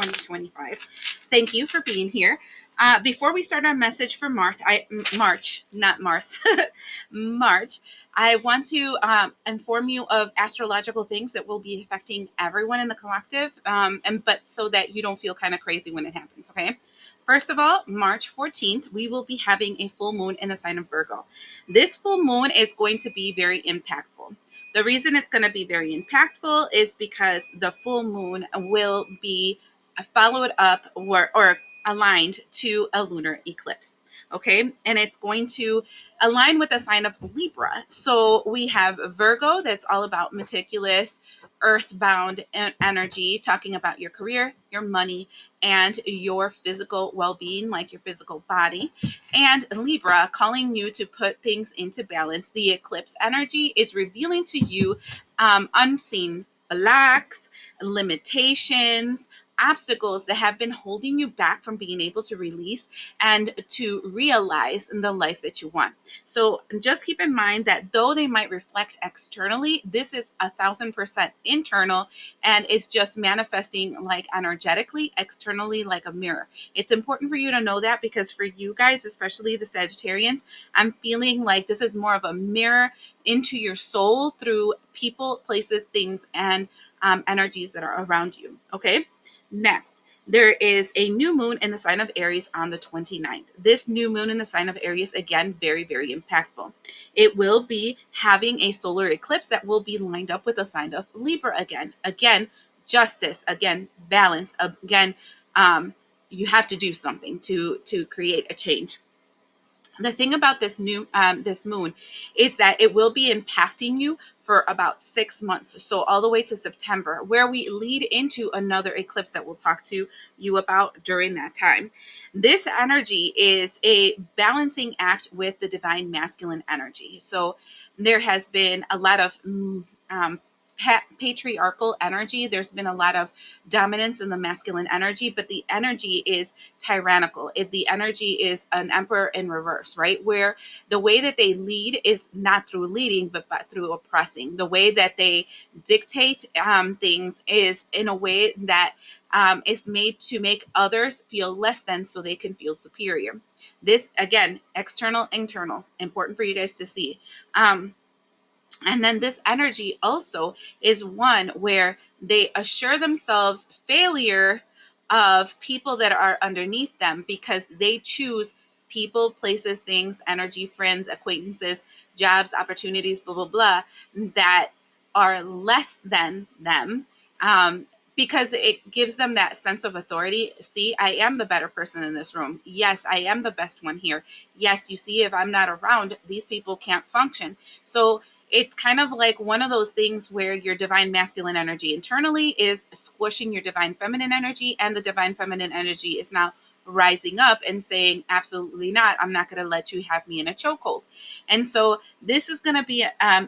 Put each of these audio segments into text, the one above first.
2025. Thank you for being here. Before we start our message for March, March, I want to inform you of astrological things that will be affecting everyone in the collective, but so that you don't feel kind of crazy when it happens, okay? First of all, March 14th, we will be having a full moon in the sign of Virgo. This full moon is going to be very impactful. The reason it's going to be very impactful is because the full moon will be followed up or aligned to a lunar eclipse. Okay, and it's going to align with the sign of Libra. So we have Virgo, that's all about meticulous, earthbound energy, talking about your career, your money, and your physical well-being, like your physical body. And Libra, calling you to put things into balance. The eclipse energy is revealing to you unseen blocks, limitations, obstacles that have been holding you back from being able to release and to realize in the life that you want. So just keep in mind that though they might reflect externally, this is 1,000% internal and is just manifesting like energetically, externally, like a mirror. It's important for you to know that, because for you guys, especially the Sagittarians, I'm feeling like this is more of a mirror into your soul through people, places, things, and energies that are around you. Okay. Next, there is a new moon in the sign of Aries on the 29th. This new moon in the sign of Aries, again, very, very impactful. It will be having a solar eclipse that will be lined up with the sign of Libra again. Again, justice, again, balance, again, you have to do something to create a change. The thing about this moon is that it will be impacting you for about 6 months, so all the way to September, where we lead into another eclipse that we'll talk to you about during that time. This energy is a balancing act with the divine masculine energy. So there has been a lot of patriarchal energy. There's been a lot of dominance in the masculine energy, but the energy is tyrannical. The energy is an emperor in reverse, right? Where the way that they lead is not through leading, but through oppressing. The way that they dictate things is in a way that is made to make others feel less than so they can feel superior. This, again, external, internal, important for you guys to see. And then this energy also is one where they assure themselves failure of people that are underneath them, because they choose people, places, things, energy, friends, acquaintances, jobs, opportunities, blah, blah, blah, that are less than them. Because it gives them that sense of authority. See, I am the better person in this room. Yes, I am the best one here. Yes, you see, if I'm not around, these people can't function. So it's kind of like one of those things where your divine masculine energy internally is squishing your divine feminine energy, and the divine feminine energy is now rising up and saying, absolutely not. I'm not going to let you have me in a chokehold. And so this is going to be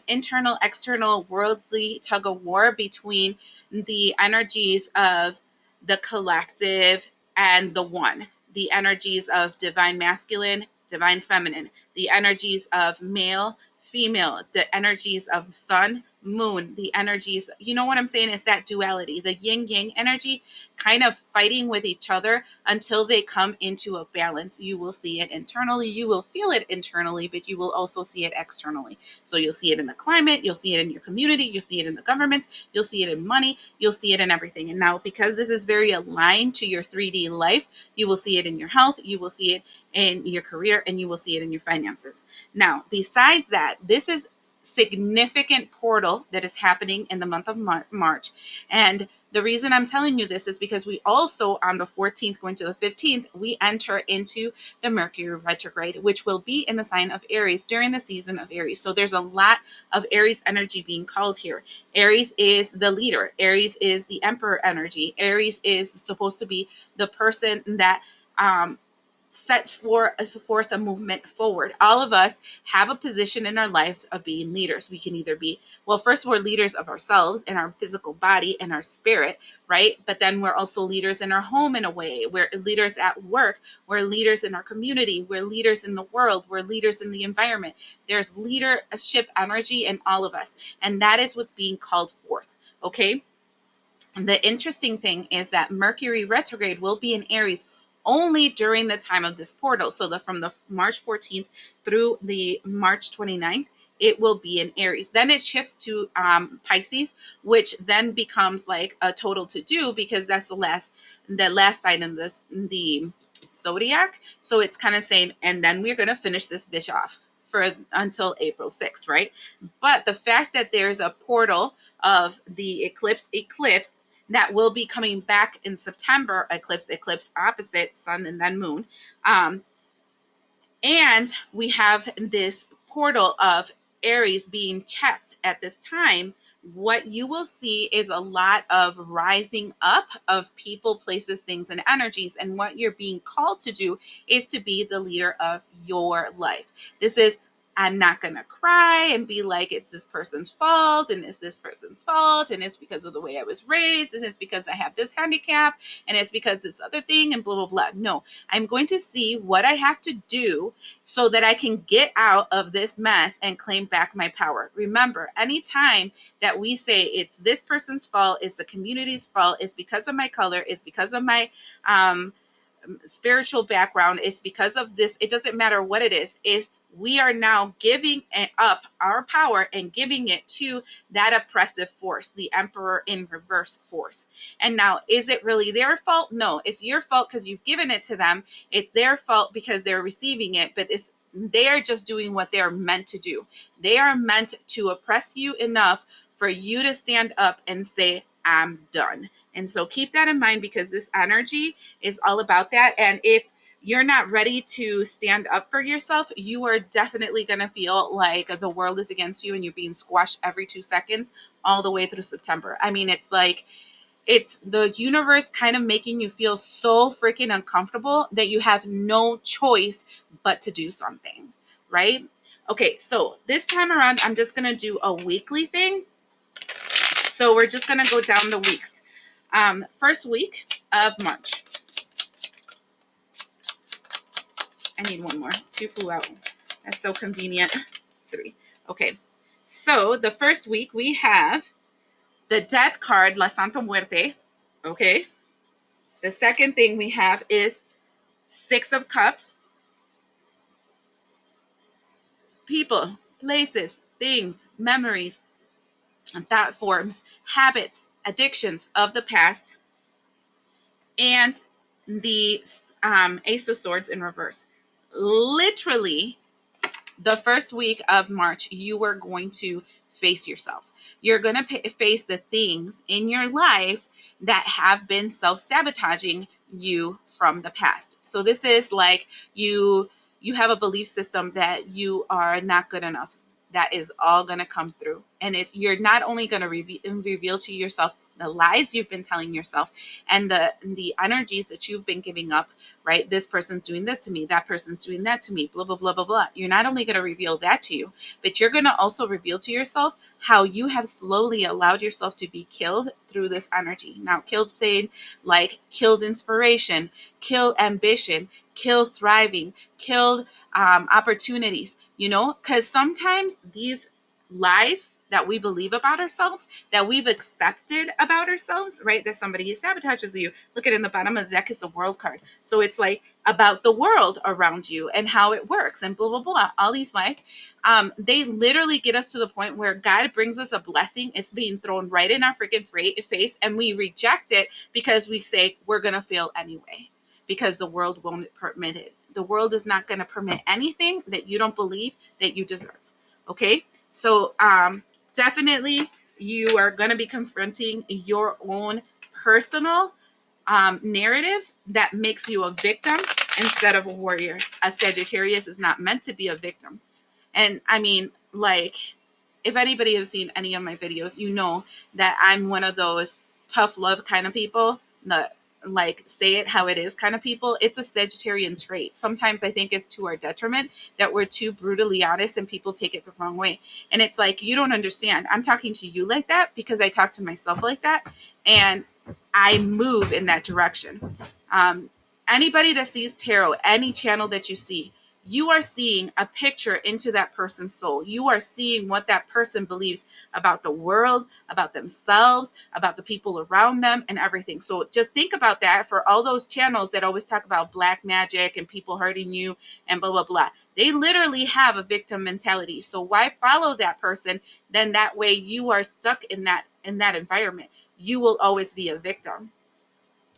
internal, external, worldly tug of war between the energies of the collective and the one, the energies of divine masculine, divine feminine, the energies of male, female, the energies of sun, moon, the energies, you know what I'm saying? It's that duality, the yin yang energy kind of fighting with each other until they come into a balance. You will see it internally, you will feel it internally, but you will also see it externally. So you'll see it in the climate, you'll see it in your community, you'll see it in the governments, you'll see it in money, you'll see it in everything. And now, because this is very aligned to your 3D life, you will see it in your health, you will see it in your career, and you will see it in your finances. Now, besides that, this is significant portal that is happening in the month of March. And the reason I'm telling you this is because we also, on the 14th going to the 15th, we enter into the Mercury retrograde, which will be in the sign of Aries during the season of Aries. So there's a lot of Aries energy being called here. Aries is the leader. Aries is the emperor energy. Aries is supposed to be the person that sets forth a movement forward. All of us have a position in our life of being leaders. We can either be, well, first we're leaders of ourselves and our physical body and our spirit, right? But then we're also leaders in our home in a way. We're leaders at work. We're leaders in our community. We're leaders in the world. We're leaders in the environment. There's leadership energy in all of us. And that is what's being called forth, okay? The interesting thing is that Mercury retrograde will be in Aries only during the time of this portal. So from the March 14th through the March 29th, it will be in Aries. Then it shifts to Pisces, which then becomes like a total to do, because that's the last sign in the zodiac. So it's kind of saying, and then we're going to finish this bitch off for until April 6th, right? But the fact that there's a portal of the eclipse that will be coming back in September, eclipse opposite sun and then moon. And we have this portal of Aries being checked at this time. What you will see is a lot of rising up of people, places, things, and energies. And what you're being called to do is to be the leader of your life. This is, I'm not going to cry and be like, it's this person's fault and it's this person's fault and it's because of the way I was raised and it's because I have this handicap and it's because this other thing and blah, blah, blah. No, I'm going to see what I have to do so that I can get out of this mess and claim back my power. Remember, anytime that we say it's this person's fault, it's the community's fault, it's because of my color, it's because of my spiritual background, it's because of this, it doesn't matter what it is we are now giving up our power and giving it to that oppressive force, the emperor in reverse force. And now, is it really their fault? No, it's your fault because you've given it to them. It's their fault because they're receiving it, but they are just doing what they are meant to do. They are meant to oppress you enough for you to stand up and say, I'm done. And so keep that in mind, because this energy is all about that. And if you're not ready to stand up for yourself, you are definitely going to feel like the world is against you and you're being squashed every 2 seconds all the way through September. I mean, it's like, it's the universe kind of making you feel so freaking uncomfortable that you have no choice but to do something, right? Okay, so this time around, I'm just going to do a weekly thing. So we're just going to go down the weeks. First week of March. I need one more. 2 flew out. That's so convenient. 3. Okay. So the first week we have the death card, La Santa Muerte. Okay. The second thing we have is 6 of Cups. People, places, things, memories, thought forms, habits, addictions of the past. And the Ace of Swords in reverse. Literally, the first week of March, you are going to face yourself. You're going to face the things in your life that have been self-sabotaging you from the past. So this is like you have a belief system that you are not good enough. That is all going to come through. And you're not only going to reveal to yourself the lies you've been telling yourself and the energies that you've been giving up, right? This person's doing this to me, that person's doing that to me, blah, blah, blah, blah, blah. You're not only going to reveal that to you, but you're going to also reveal to yourself how you have slowly allowed yourself to be killed through this energy. Now, killed saying like killed inspiration, killed ambition, killed thriving, killed opportunities, because sometimes these lies that we believe about ourselves, that we've accepted about ourselves, right? That somebody sabotages you. Look at in the bottom of the deck is the world card. So it's like about the world around you and how it works and blah, blah, blah. All these lies, they literally get us to the point where God brings us a blessing. It's being thrown right in our freaking face and we reject it because we say we're going to fail anyway because the world won't permit it. The world is not going to permit anything that you don't believe that you deserve. Okay? So, definitely, you are going to be confronting your own personal narrative that makes you a victim instead of a warrior. A Sagittarius is not meant to be a victim. And I mean, like, if anybody has seen any of my videos, you know that I'm one of those tough love kind of people, that like say it how it is kind of people. It's a Sagittarian trait. Sometimes I think it's to our detriment that we're too brutally honest and people take it the wrong way. And it's like, you don't understand. I'm talking to you like that because I talk to myself like that. And I move in that direction. Anybody that sees tarot, any channel that you see, You are seeing a picture into that person's soul. You are seeing what that person believes about the world, about themselves, about the people around them, and everything. So just think about that for all those channels that always talk about black magic and people hurting you and blah, blah, blah. They literally have a victim mentality. So why follow that person? Then that way you are stuck in that environment. You will always be a victim.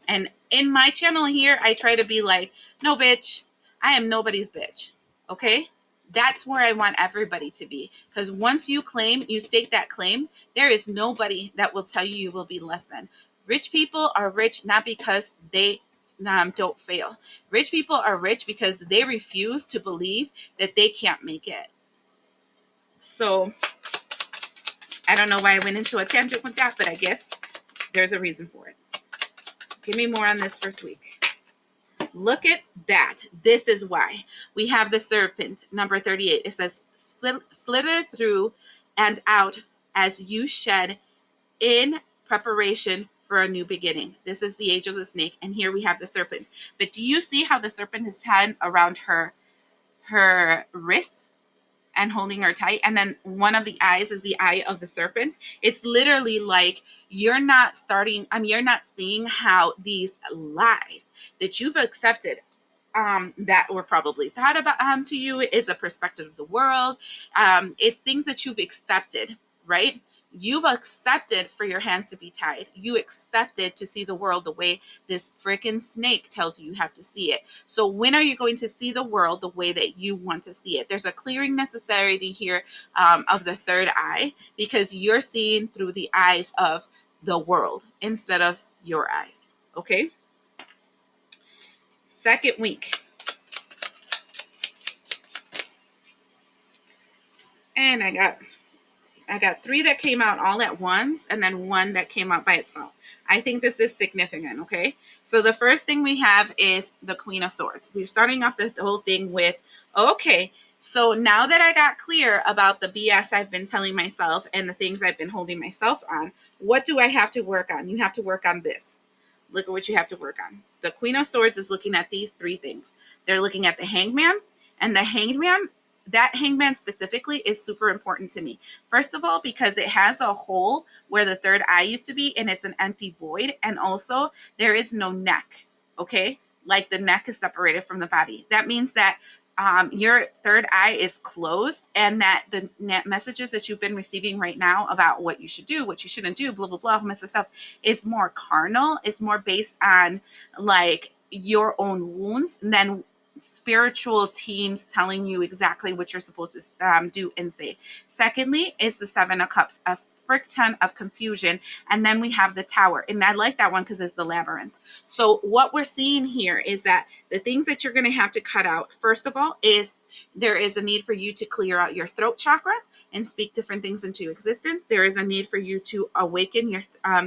And in my channel here, I try to be like, no, bitch, I am nobody's bitch. Okay? That's where I want everybody to be. Because once you state that claim, there is nobody that will tell you you will be less than. Rich people are rich not because they don't fail. Rich people are rich because they refuse to believe that they can't make it. So I don't know why I went into a tangent with that, but I guess there's a reason for it. Give me more on this first week. Look at that. This is why. We have the serpent, number 38. It says, slither through and out as you shed in preparation for a new beginning. This is the age of the snake. And here we have the serpent. But do you see how the serpent is tied around her wrists and holding her tight? And then one of the eyes is the eye of the serpent. It's literally like you're not seeing how these lies that you've accepted that were probably thought about to you is a perspective of the world. It's things that you've accepted, right? You've accepted for your hands to be tied. You accepted to see the world the way this freaking snake tells you have to see it. So when are you going to see the world the way that you want to see it? There's a clearing necessity here of the third eye, because you're seeing through the eyes of the world instead of your eyes. Okay? Second week. And I got 3 that came out all at once, and then 1 that came out by itself. I think this is significant, okay? So the first thing we have is the Queen of Swords. We're starting off the whole thing with, okay, so now that I got clear about the BS I've been telling myself and the things I've been holding myself on, what do I have to work on? You have to work on this. Look at what you have to work on. The Queen of Swords is looking at these 3 things. They're looking at the Hangman, and the Hangman, that Hangman specifically is super important to me. First of all, because it has a hole where the third eye used to be, and it's an empty void. And also, there is no neck, okay? Like the neck is separated from the body. That means that your third eye is closed, and that the messages that you've been receiving right now about what you should do, what you shouldn't do, blah, blah, blah, all this stuff is more carnal. It's more based on like your own wounds than spiritual teams telling you exactly what you're supposed to do and say. Secondly, is the 7 of Cups, a frick ton of confusion. And then we have the Tower. And I like that one because it's the labyrinth. So what we're seeing here is that the things that you're going to have to cut out, first of all, is there is a need for you to clear out your throat chakra and speak different things into existence. There is a need for you to awaken your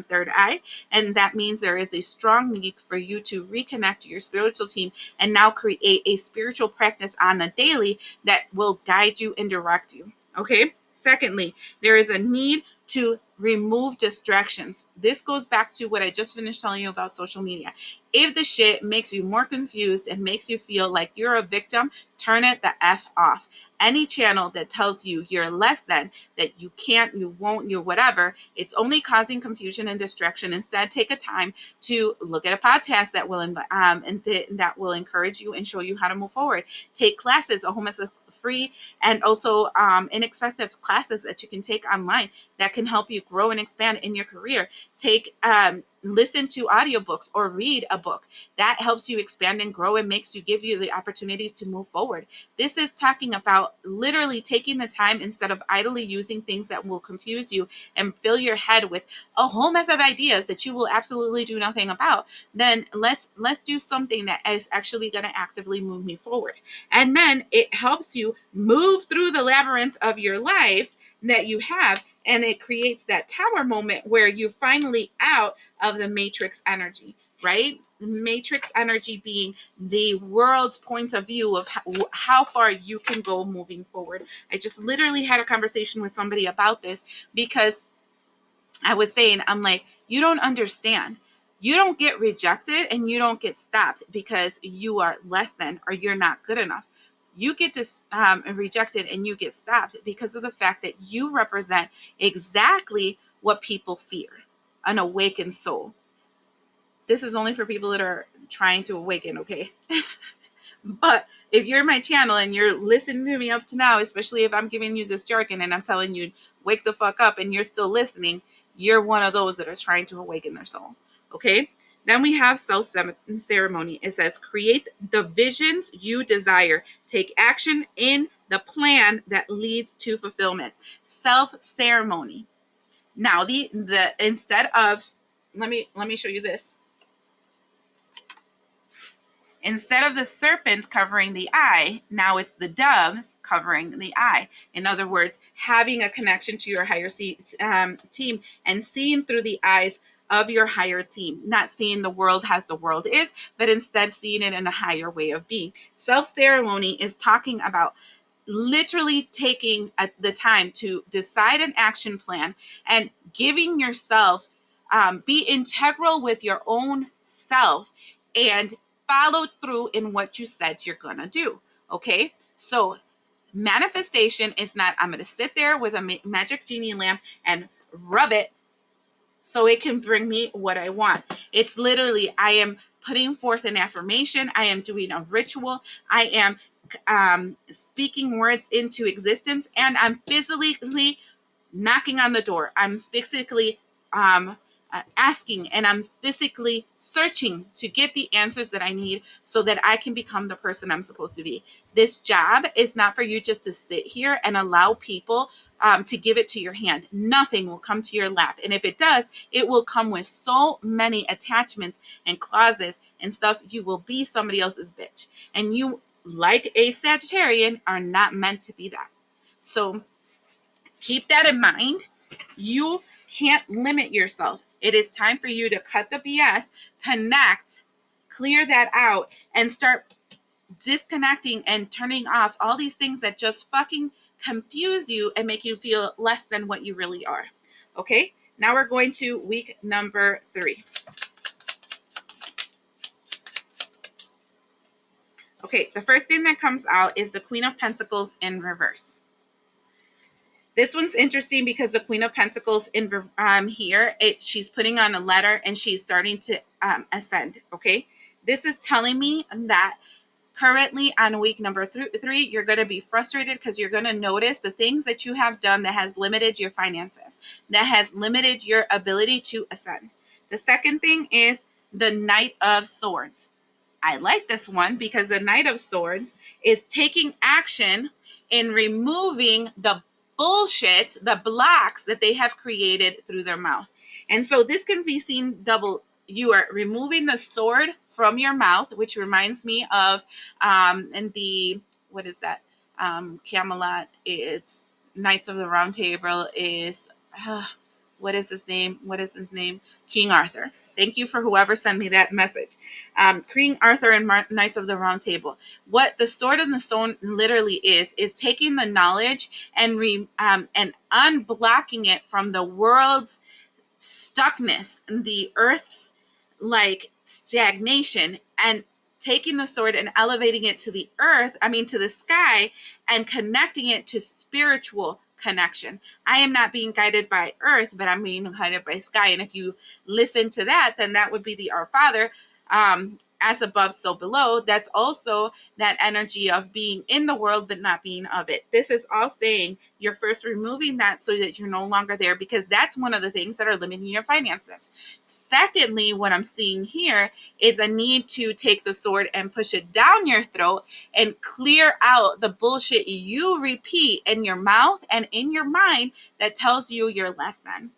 third eye. And that means there is a strong need for you to reconnect to your spiritual team and now create a spiritual practice on the daily that will guide you and direct you. Okay? Secondly, there is a need to remove distractions. This goes back to what I just finished telling you about social media. If the shit makes you more confused and makes you feel like you're a victim, turn it the F off. Any channel that tells you you're less than, that you can't, you won't, you whatever, it's only causing confusion and distraction. Instead, take a time to look at a podcast that will that will encourage you and show you how to move forward. Take classes. Home is free and also inexpensive classes that you can take online that can help you grow and expand in your career. Listen to audiobooks or read a book that helps you expand and grow and give you the opportunities to move forward. This is talking about literally taking the time instead of idly using things that will confuse you and fill your head with a whole mess of ideas that you will absolutely do nothing about. Then let's do something that is actually going to actively move me forward. And then it helps you move through the labyrinth of your life that you have, and it creates that tower moment where you're finally out of the matrix energy, right? The matrix energy being the world's point of view of how far you can go moving forward. I just literally had a conversation with somebody about this because I was saying, I'm like, you don't understand. You don't get rejected and you don't get stopped because you are less than or you're not good enough. you get rejected and you get stopped because of the fact that you represent exactly what people fear, an awakened soul. This is only for people that are trying to awaken, okay? But if you're in my channel and you're listening to me up to now, especially if I'm giving you this jargon and I'm telling you, wake the fuck up, and you're still listening, you're one of those that are trying to awaken their soul. Okay? Then we have self-ceremony. It says, create the visions you desire. Take action in the plan that leads to fulfillment. Self-ceremony. Now, the instead of, let me show you this. Instead of the serpent covering the eye, now it's the doves covering the eye. In other words, having a connection to your higher team and seeing through the eyes of your higher team, not seeing the world as the world is, but instead seeing it in a higher way of being. Self-ceremony is talking about literally taking the time to decide an action plan and giving yourself, be integral with your own self and follow through in what you said you're going to do. Okay. So manifestation is not, I'm going to sit there with a magic genie lamp and rub it so it can bring me what I want. It's literally, I am putting forth an affirmation. I am doing a ritual. I am speaking words into existence, and I'm physically knocking on the door. I'm physically asking, and I'm physically searching to get the answers that I need so that I can become the person I'm supposed to be. This job is not for you just to sit here and allow people to give it to your hand. Nothing will come to your lap. And if it does, it will come with so many attachments and clauses and stuff. You will be somebody else's bitch. And you, like a Sagittarian, are not meant to be that. So keep that in mind. You can't limit yourself. It is time for you to cut the BS, connect, clear that out, and start disconnecting and turning off all these things that just fucking confuse you and make you feel less than what you really are. Okay, now we're going to week number 3. Okay, the first thing that comes out is the Queen of Pentacles in reverse. This one's interesting because the Queen of Pentacles in here, she's putting on a letter and she's starting to ascend. Okay, this is telling me that currently on week number 3, you're going to be frustrated because you're going to notice the things that you have done that has limited your finances, that has limited your ability to ascend. The second thing is the Knight of Swords. I like this one because the Knight of Swords is taking action in removing the bullshit, the blocks that they have created through their mouth. And so this can be seen double. You are removing the sword from your mouth, which reminds me of in the, what is that? Camelot. It's Knights of the Round Table is what is his name? King Arthur. Thank you for whoever sent me that message. King Arthur and Knights of the Round Table. What the Sword and the Stone literally is taking the knowledge and unblocking it from the world's stuckness, the earth's like stagnation, and taking the sword and elevating it to the to the sky, and connecting it to spiritual connection. I am not being guided by earth, but I'm being guided by sky. And if you listen to that, then that would be the Our Father, as above, so below. That's also that energy of being in the world, but not being of it. This is all saying you're first removing that so that you're no longer there, because that's one of the things that are limiting your finances. Secondly, what I'm seeing here is a need to take the sword and push it down your throat and clear out the bullshit you repeat in your mouth and in your mind that tells you you're less than.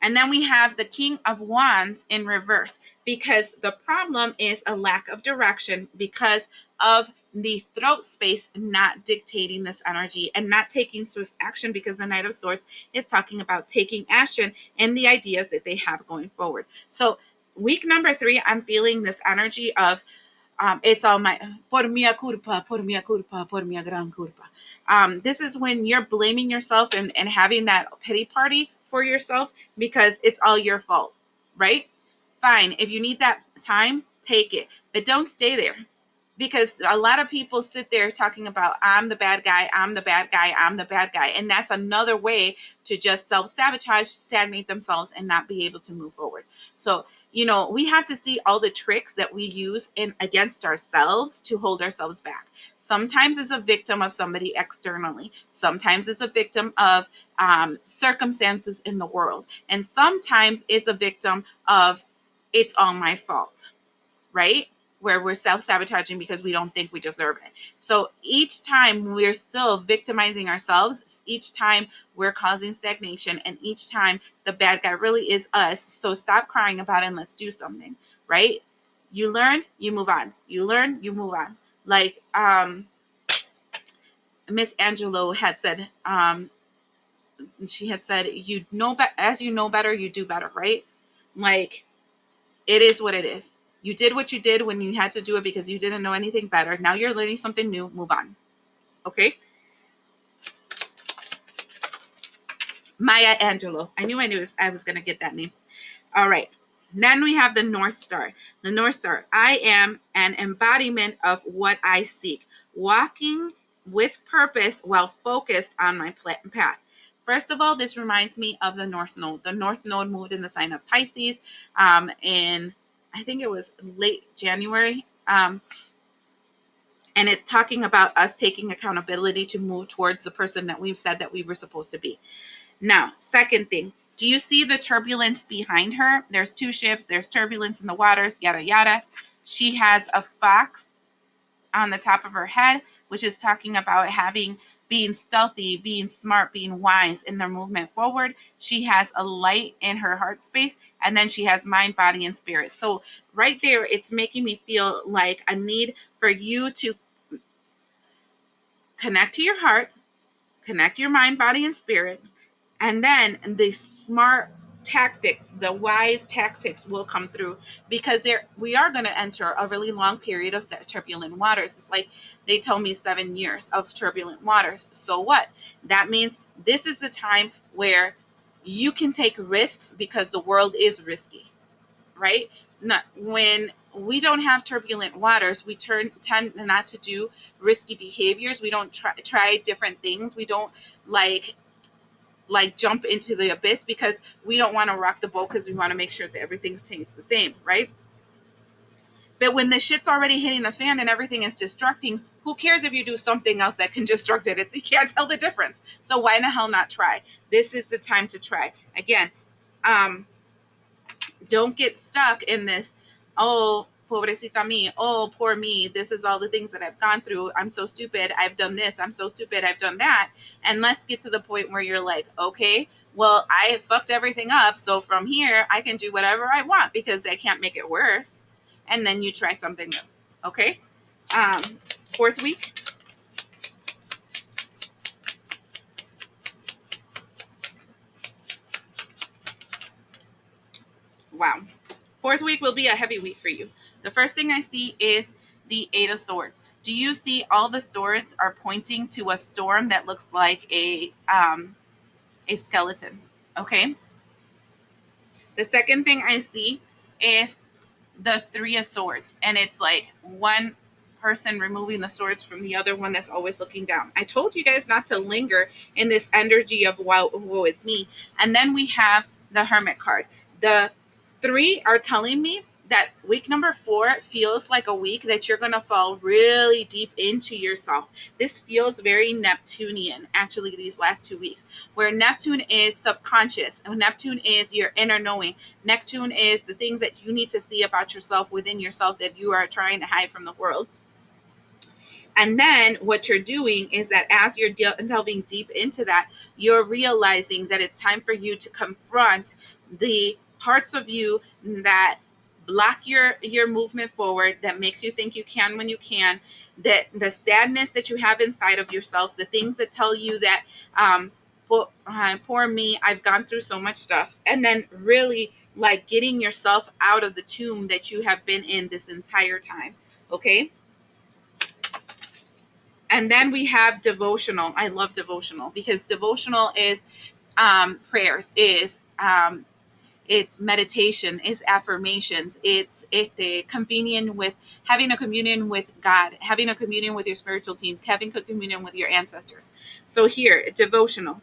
And then we have the King of Wands in reverse, because the problem is a lack of direction because of the throat space not dictating this energy and not taking swift action, because the Knight of Swords is talking about taking action in the ideas that they have going forward. So week number 3, I'm feeling this energy of it's all my por mia culpa, por mia culpa, por mia gran culpa. This is when you're blaming yourself and having that pity party for yourself because it's all your fault, right? Fine. If you need that time, take it, but don't stay there. because a lot of people sit there talking about, I'm the bad guy, I'm the bad guy, I'm the bad guy. And that's another way to just self-sabotage, stagnate themselves, and not be able to move forward. So, we have to see all the tricks that we use in against ourselves to hold ourselves back. Sometimes it's a victim of somebody externally. Sometimes it's a victim of circumstances in the world. And sometimes it's a victim of, it's all my fault, right? Where we're self-sabotaging because we don't think we deserve it. So each time we're still victimizing ourselves, each time we're causing stagnation, and each time the bad guy really is us. So stop crying about it and let's do something, right? You learn, you move on. You learn, you move on. Like Miss Angelo had said, she had said, as you know better, you do better, right? Like, it is what it is. You did what you did when you had to do it because you didn't know anything better. Now you're learning something new. Move on. Okay? Maya Angelou. I knew I was going to get that name. All right. Then we have the North Star. The North Star. I am an embodiment of what I seek, walking with purpose while focused on my path. First of all, this reminds me of the North Node. The North Node moved in the sign of Pisces in, I think it was late January. And it's talking about us taking accountability to move towards the person that we've said that we were supposed to be. Now, second thing, do you see the turbulence behind her? There's two ships, there's turbulence in the waters, yada, yada. She has a fox on the top of her head, which is talking about being stealthy, being smart, being wise in their movement forward. She has a light in her heart space, and then she has mind, body, and spirit. So right there, it's making me feel like a need for you to connect to your heart, connect your mind, body, and spirit, and then the smart tactics, the wise tactics will come through, because we are going to enter a really long period of turbulent waters. It's like they told me 7 years of turbulent waters. So what? That means this is the time where you can take risks because the world is risky, right? Not when we don't have turbulent waters, we tend not to do risky behaviors. We don't try different things. We don't like jump into the abyss because we don't want to rock the boat, because we want to make sure that everything stays the same, right? But when the shit's already hitting the fan and everything is destructing, who cares if you do something else that can destruct it? You can't tell the difference. So why in the hell not try? This is the time to try. Again, don't get stuck in this, oh, pobrecita me, oh, poor me, this is all the things that I've gone through, I'm so stupid, I've done this, I'm so stupid, I've done that. And let's get to the point where you're like, okay, well, I fucked everything up, so from here I can do whatever I want because I can't make it worse. And then you try something new. Okay. Fourth week. Wow. Fourth week will be a heavy week for you. The first thing I see is the Eight of Swords. Do you see all the swords are pointing to a storm that looks like a skeleton? Okay. The second thing I see is the Three of Swords, and it's like one person removing the swords from the other one that's always looking down. I told you guys not to linger in this energy of woe is me. And then we have the Hermit card. The three are telling me that week number 4 feels like a week that you're going to fall really deep into yourself. This feels very Neptunian, actually, these last 2 weeks, where Neptune is subconscious and Neptune is your inner knowing. Neptune is the things that you need to see about yourself within yourself that you are trying to hide from the world. And then what you're doing is that as you're delving deep into that, you're realizing that it's time for you to confront the parts of you that block your movement forward, that makes you think you can when you can, that the sadness that you have inside of yourself, the things that tell you that poor me, I've gone through so much stuff. And then really like getting yourself out of the tomb that you have been in this entire time. Okay. And then we have devotional. I love devotional because devotional is prayers, is it's meditation, it's affirmations, it's the communion with having a communion with God, having a communion with your spiritual team, having a communion with your ancestors. So here, devotional.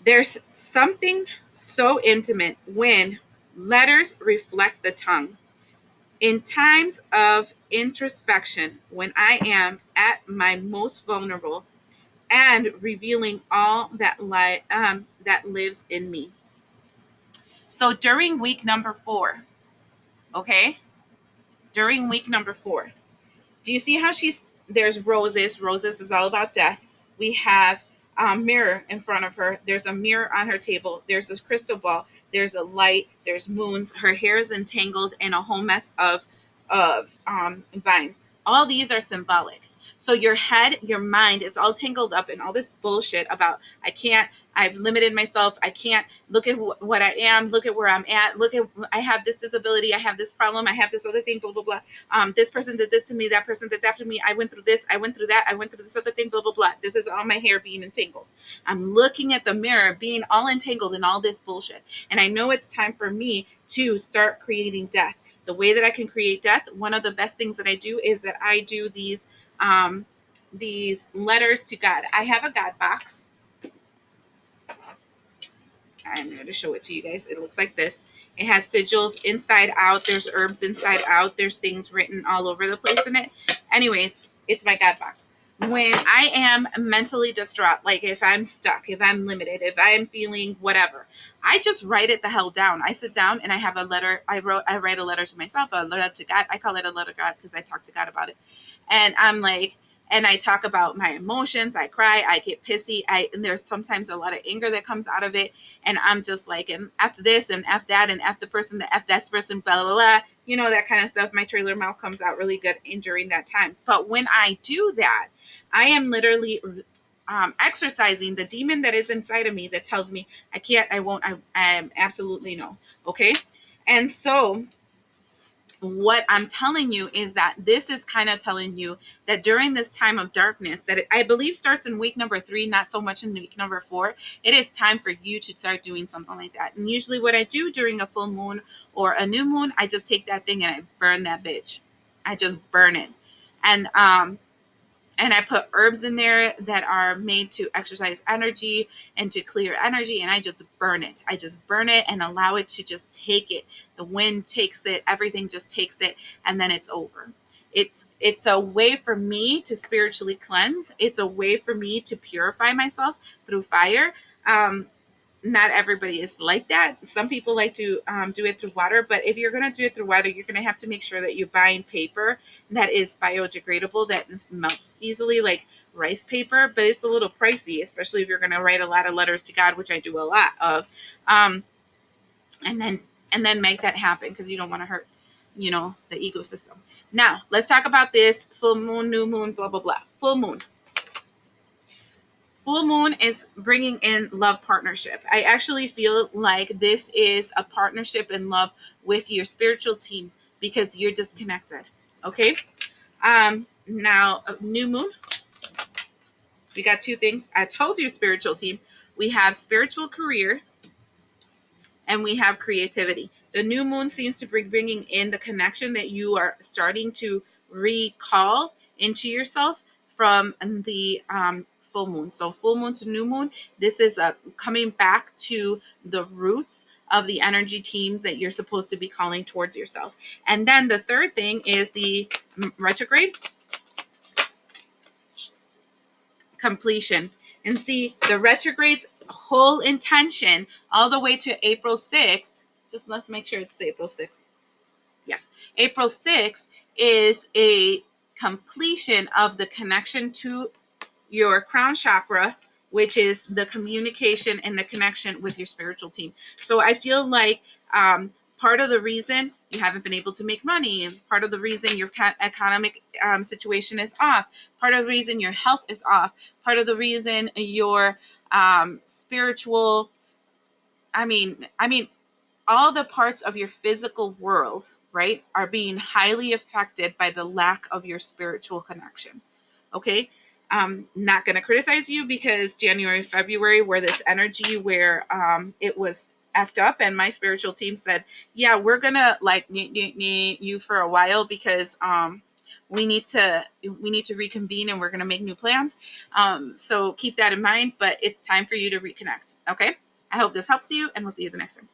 There's something so intimate when letters reflect the tongue. In times of introspection, when I am at my most vulnerable and revealing all that lives in me. So during week number 4, okay? During week number 4, do you see how there's roses? Roses is all about death. We have a mirror in front of her. There's a mirror on her table. There's a crystal ball. There's a light. There's moons. Her hair is entangled in a whole mess of vines. All these are symbolic. So your head, your mind is all tangled up in all this bullshit about I've limited myself. I can't look at what I am. Look at where I'm at. Look at, I have this disability. I have this problem. I have this other thing, blah, blah, blah. This person did this to me. That person did that to me. I went through this. I went through that. I went through this other thing, blah, blah, blah. This is all my hair being entangled. I'm looking at the mirror being all entangled in all this bullshit. And I know it's time for me to start creating death. The way that I can create death, one of the best things that I do is that I do these letters to God. I have a God box. I'm going to show it to you guys. It looks like this. It has sigils inside out. There's herbs inside out. There's things written all over the place in it. Anyways, it's my God box. When I am mentally distraught, like if I'm stuck, if I'm limited, if I am feeling whatever, I just write it the hell down. I sit down and I have a letter. I write a letter to myself, a letter to God. I call it a letter to God because I talk to God about it. And I'm like, and I talk about my emotions. I cry. I get pissy. And there's sometimes a lot of anger that comes out of it. And I'm just like, and F this and F that and F the person, the F that person, blah, blah, blah. You know, that kind of stuff. My trailer mouth comes out really good during that time. But when I do that, I am literally exercising the demon that is inside of me that tells me I can't, I won't, I am absolutely no. Okay. And so what I'm telling you is that this is kind of telling you that during this time of darkness that I believe starts in week number 3, not so much in week number 4, it is time for you to start doing something like that. And usually what I do during a full moon or a new moon, I just take that thing and I burn that bitch. I just burn it. And I put herbs in there that are made to exercise energy and to clear energy. And I just burn it. I just burn it and allow it to just take it. The wind takes it. Everything just takes it. And then it's over. It's a way for me to spiritually cleanse. It's a way for me to purify myself through fire. Not everybody is like that. Some people like to do it through water, but if you're going to do it through water, you're going to have to make sure that you're buying paper that is biodegradable, that melts easily, like rice paper, but it's a little pricey, especially if you're going to write a lot of letters to God, which I do a lot of, and then make that happen because you don't want to hurt, the ecosystem. Now, let's talk about this full moon, new moon, blah, blah, blah. Full moon. Full moon is bringing in love partnership. I actually feel like this is a partnership in love with your spiritual team because you're disconnected. Okay. Now, new moon. We got 2 things. I told you, spiritual team. We have spiritual career and we have creativity. The new moon seems to be bringing in the connection that you are starting to recall into yourself from the full moon. So full moon to new moon, this is coming back to the roots of the energy teams that you're supposed to be calling towards yourself. And then the third thing is the retrograde completion. And see, the retrograde's whole intention all the way to April 6th, just let's make sure it's April 6th. Yes, April 6th is a completion of the connection to your crown chakra, which is the communication and the connection with your spiritual team. So I feel like part of the reason you haven't been able to make money, and part of the reason your economic situation is off, part of the reason your health is off, part of the reason your spiritual, I mean, all the parts of your physical world, right, are being highly affected by the lack of your spiritual connection. Okay. I'm not going to criticize you because January, February were this energy where it was effed up, and my spiritual team said, yeah, we're gonna like need you for a while because we need to reconvene, and we're gonna make new plans. So keep that in mind, but it's time for you to reconnect. Okay, I hope this helps you, and we'll see you the next time.